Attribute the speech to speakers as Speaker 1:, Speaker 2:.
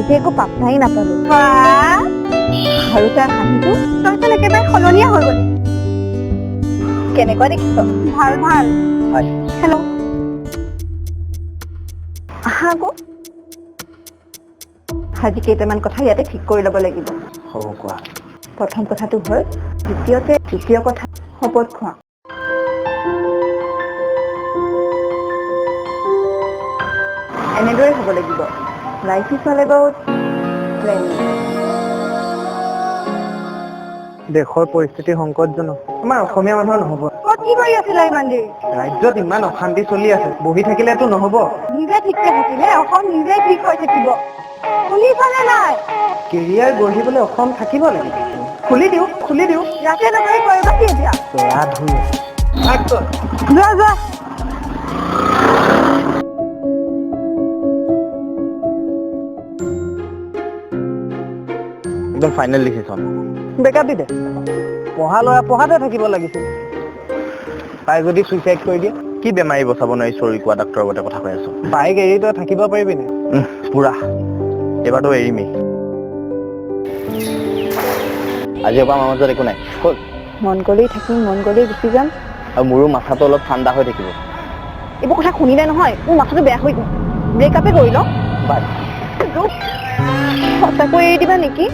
Speaker 1: যে একো পাত্তাই নাপালো আৰু তাৰ হাঁহিটো তইচোন একেবাৰে সলনীয়া হৈ গলি কেনেকুৱা দেখিছ ভাল ভাল হেল্ল' আহা আকৌ আজি কেইটামান কথা ইয়াতে ঠিক কৰি ল'ব লাগিব
Speaker 2: হ'ব কোৱা
Speaker 1: প্ৰথম কথাটো হ'ল দ্বিতীয় কথা শপত খোৱা এনেদৰে হ'ব লাগিব life is all about planning
Speaker 2: দেশৰ পৰিস্থিতি সংকটজনক আমাৰ অসমীয়া মানুহৰ নহ'ব
Speaker 1: কি কৰি আছিলা ইমান দেৰি
Speaker 2: ৰাজ্যত ইমান অশান্তি চলি আছে বহি থাকিলেতো নহ'ব
Speaker 1: নিজে ঠিকছে থাকিলে অসম নিজে ঠিক হৈ থাকিব শুনিছনে নাই
Speaker 2: কেৰিয়াৰ গঢ়িবলৈ অসম থাকিব লাগিব খুলি দিওঁ
Speaker 1: ইয়াতে নকৰি কৰিবা কি এতিয়া
Speaker 2: বেয়া ধুই আছে
Speaker 1: যোৱা
Speaker 2: একদম ফাইনেল ডিচিশ্যন
Speaker 1: ব্ৰেকআপ দি দে
Speaker 2: পঢ়া ল'ৰা পঢ়াতে থাকিব লাগিছিল তাই যদি চুইচাইড কৰি দিয়ে কি বেমাৰী বচাব নোৱাৰি চৰি কোৱা ডাক্তৰৰ আগতে কথা কৈ আছো বাইক এৰি তই থাকিব পাৰিবি নে পুৰা এইবাৰতো এৰিমেই আজিৰ পৰা আমাৰ মাজত একো নাই হ'ল
Speaker 1: মন গ'লেই থাকিম মন গ'লেই গুচি যাম
Speaker 2: আৰু মোৰো মাথাটো অলপ ঠাণ্ডা হৈ থাকিব
Speaker 1: এইবোৰ কথা শুনিলে নহয় মোৰ মাথাটো বেয়া হৈ গ'ল ব্ৰেকআপে কৰি ল
Speaker 2: বাই
Speaker 1: সঁচাকৈ এৰি দিবা নেকি